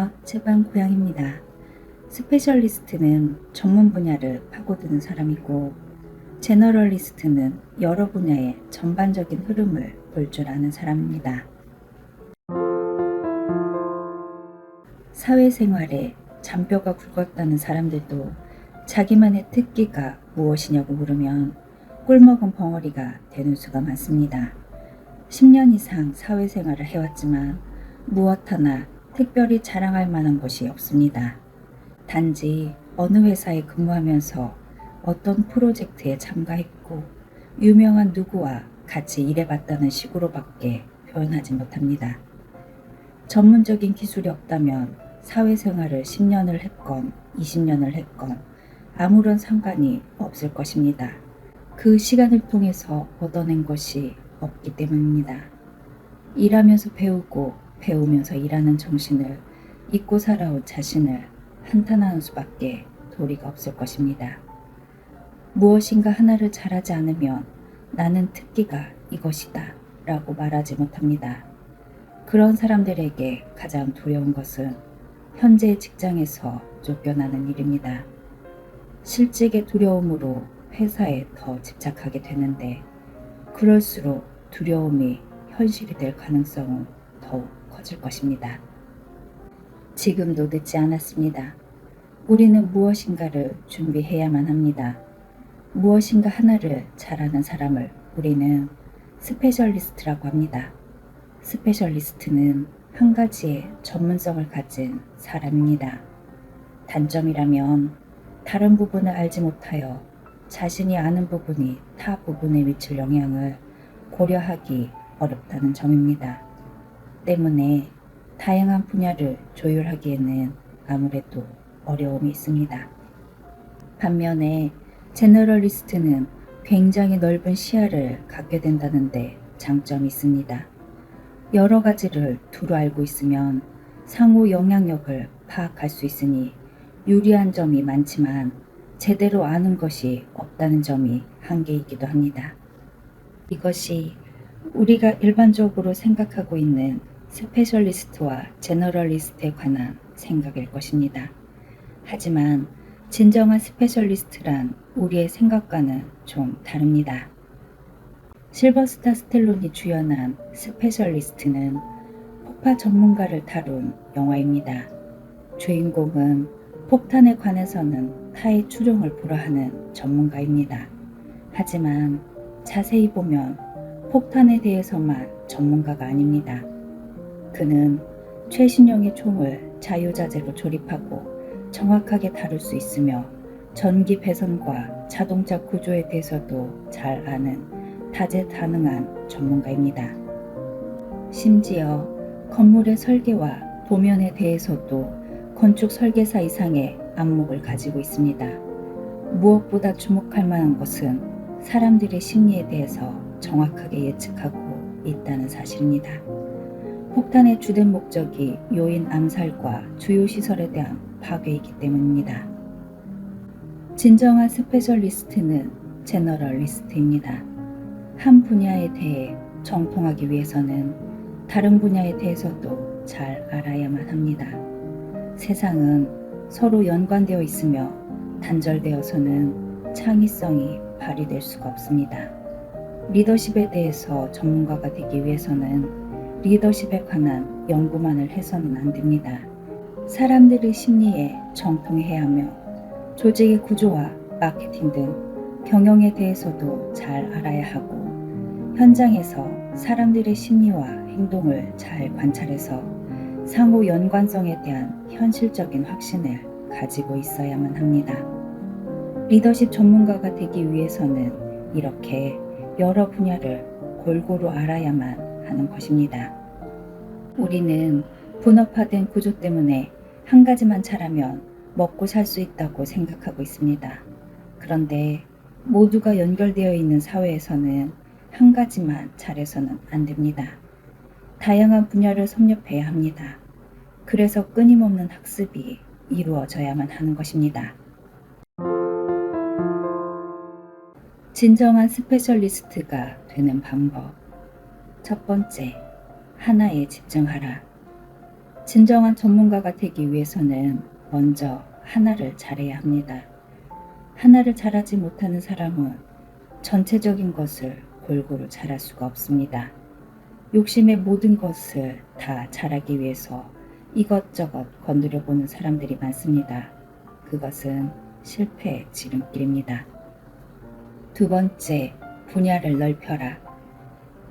안녕하세요. 채반고양입니다. 스페셜리스트는 전문 분야를 파고드는 사람이고, 제너럴리스트는 여러 분야의 전반적인 흐름을 볼 줄 아는 사람입니다. 사회생활에 잔뼈가 굵었다는 사람들도 자기만의 특기가 무엇이냐고 물으면 꿀먹은 벙어리가 되는 수가 많습니다. 10년 이상 사회생활을 해왔지만 무엇 하나 특별히 자랑할 만한 것이 없습니다. 단지 어느 회사에 근무하면서 어떤 프로젝트에 참가했고 유명한 누구와 같이 일해봤다는 식으로밖에 표현하지 못합니다. 전문적인 기술이 없다면 사회생활을 10년을 했건 20년을 했건 아무런 상관이 없을 것입니다. 그 시간을 통해서 얻어낸 것이 없기 때문입니다. 일하면서 배우고 배우면서 일하는 정신을 잊고 살아온 자신을 한탄하는 수밖에 도리가 없을 것입니다. 무엇인가 하나를 잘하지 않으면 나는 특기가 이것이다 라고 말하지 못합니다. 그런 사람들에게 가장 두려운 것은 현재의 직장에서 쫓겨나는 일입니다. 실직의 두려움으로 회사에 더 집착하게 되는데 그럴수록 두려움이 현실이 될 가능성은 더욱 커질 것입니다. 지금도 늦지 않았습니다. 우리는 무엇인가를 준비해야만 합니다. 무엇인가 하나를 잘하는 사람을 우리는 스페셜리스트라고 합니다. 스페셜리스트는 한 가지의 전문성을 가진 사람입니다. 단점이라면 다른 부분을 알지 못하여 자신이 아는 부분이 타 부분에 미칠 영향을 고려하기 어렵다는 점입니다. 때문에 다양한 분야를 조율하기에는 아무래도 어려움이 있습니다. 반면에 제너럴리스트는 굉장히 넓은 시야를 갖게 된다는데 장점이 있습니다. 여러 가지를 두루 알고 있으면 상호 영향력을 파악할 수 있으니 유리한 점이 많지만 제대로 아는 것이 없다는 점이 한계이기도 합니다. 이것이 우리가 일반적으로 생각하고 있는 스페셜리스트와 제너럴리스트에 관한 생각일 것입니다. 하지만 진정한 스페셜리스트란 우리의 생각과는 좀 다릅니다. 실버스타 스텔론이 주연한 스페셜리스트는 폭파 전문가를 다룬 영화입니다. 주인공은 폭탄에 관해서는 타의 추종을 불허하는 전문가입니다. 하지만 자세히 보면 폭탄에 대해서만 전문가가 아닙니다. 그는 최신형의 총을 자유자재로 조립하고 정확하게 다룰 수 있으며 전기 배선과 자동차 구조에 대해서도 잘 아는 다재다능한 전문가입니다. 심지어 건물의 설계와 도면에 대해서도 건축 설계사 이상의 안목을 가지고 있습니다. 무엇보다 주목할 만한 것은 사람들의 심리에 대해서 정확하게 예측하고 있다는 사실입니다. 폭탄의 주된 목적이 요인 암살과 주요 시설에 대한 파괴이기 때문입니다. 진정한 스페셜리스트는 제너럴리스트입니다. 한 분야에 대해 정통하기 위해서는 다른 분야에 대해서도 잘 알아야만 합니다. 세상은 서로 연관되어 있으며 단절되어서는 창의성이 발휘될 수가 없습니다. 리더십에 대해서 전문가가 되기 위해서는 리더십에 관한 연구만을 해서는 안 됩니다. 사람들의 심리에 정통해야 하며 조직의 구조와 마케팅 등 경영에 대해서도 잘 알아야 하고 현장에서 사람들의 심리와 행동을 잘 관찰해서 상호 연관성에 대한 현실적인 확신을 가지고 있어야만 합니다. 리더십 전문가가 되기 위해서는 이렇게 여러 분야를 골고루 알아야만 하는 것입니다. 우리는 분업화된 구조 때문에 한 가지만 잘하면 먹고 살 수 있다고 생각하고 있습니다. 그런데 모두가 연결되어 있는 사회에서는 한 가지만 잘해서는 안 됩니다. 다양한 분야를 섭렵해야 합니다. 그래서 끊임없는 학습이 이루어져야만 하는 것입니다. 진정한 스페셜리스트가 되는 방법. 첫 번째, 하나에 집중하라. 진정한 전문가가 되기 위해서는 먼저 하나를 잘해야 합니다. 하나를 잘하지 못하는 사람은 전체적인 것을 골고루 잘할 수가 없습니다. 욕심의 모든 것을 다 잘하기 위해서 이것저것 건드려 보는 사람들이 많습니다. 그것은 실패의 지름길입니다. 두 번째, 분야를 넓혀라.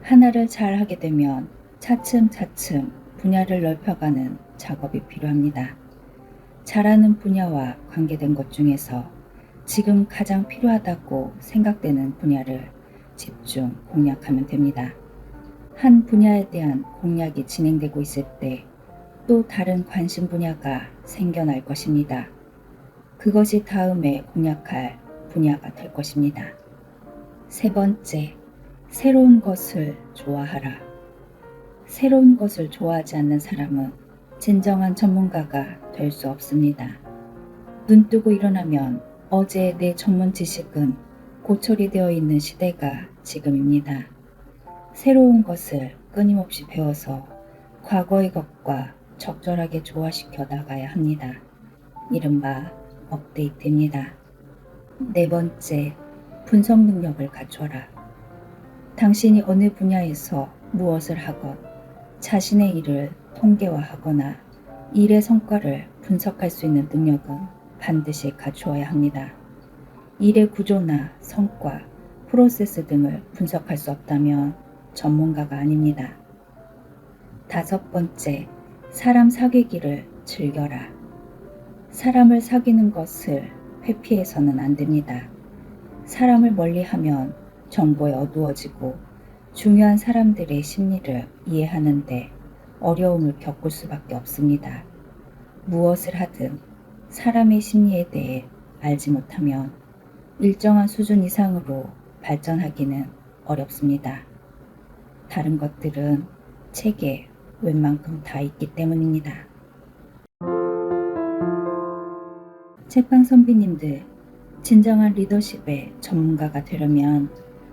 하나를 잘 하게 되면 차츰차츰 분야를 넓혀가는 작업이 필요합니다. 잘하는 분야와 관계된 것 중에서 지금 가장 필요하다고 생각되는 분야를 집중 공략하면 됩니다. 한 분야에 대한 공략이 진행되고 있을 때 또 다른 관심 분야가 생겨날 것입니다. 그것이 다음에 공략할 분야가 될 것입니다. 세 번째, 새로운 것을 좋아하라. 새로운 것을 좋아하지 않는 사람은 진정한 전문가가 될 수 없습니다. 눈 뜨고 일어나면 어제의 내 전문 지식은 고철이 되어 있는 시대가 지금입니다. 새로운 것을 끊임없이 배워서 과거의 것과 적절하게 조화시켜 나가야 합니다. 이른바 업데이트입니다. 네 번째, 분석 능력을 갖춰라. 당신이 어느 분야에서 무엇을 하건 자신의 일을 통계화하거나 일의 성과를 분석할 수 있는 능력은 반드시 갖추어야 합니다. 일의 구조나 성과, 프로세스 등을 분석할 수 없다면 전문가가 아닙니다. 다섯 번째, 사람 사귀기를 즐겨라. 사람을 사귀는 것을 회피해서는 안 됩니다. 사람을 멀리하면 정보에 어두워지고 중요한 사람들의 심리를 이해하는데 어려움을 겪을 수밖에 없습니다. 무엇을 하든 사람의 심리에 대해 알지 못하면 일정한 수준 이상으로 발전하기는 어렵습니다. 다른 것들은 책에 웬만큼 다 있기 때문입니다. 책방 선비님들, 진정한 리더십의 전문가가 되려면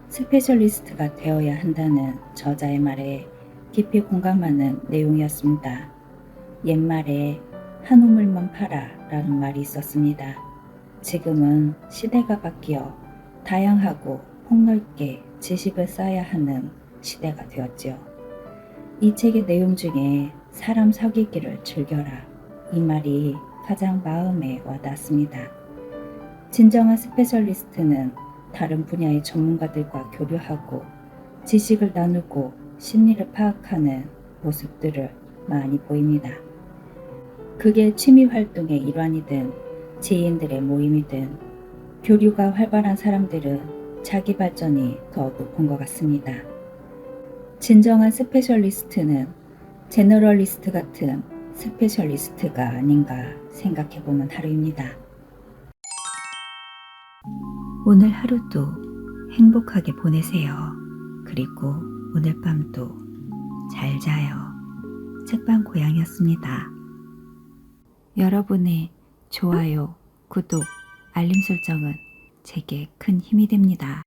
스페셜리스트가 되어야 한다는 저자의 말에 깊이 공감하는 내용이었습니다. 옛말에 한 우물만 파라 라는 말이 있었습니다. 지금은 시대가 바뀌어 다양하고 폭넓게 지식을 쌓아야 하는 시대가 되었지요. 이 책의 내용 중에 사람 사귀기를 즐겨라, 이 말이 가장 마음에 와닿습니다. 진정한 스페셜리스트는 다른 분야의 전문가들과 교류하고 지식을 나누고 심리를 파악하는 모습들을 많이 보입니다. 그게 취미 활동의 일환이든 지인들의 모임이든 교류가 활발한 사람들은 자기 발전이 더 높은 것 같습니다. 진정한 스페셜리스트는 제너럴리스트 같은 스페셜리스트가 아닌가 생각해보는 하루입니다. 오늘 하루도 행복하게 보내세요. 그리고 오늘 밤도 잘 자요. 책방 고양이였습니다. 여러분의 좋아요, 구독, 알림 설정은 제게 큰 힘이 됩니다.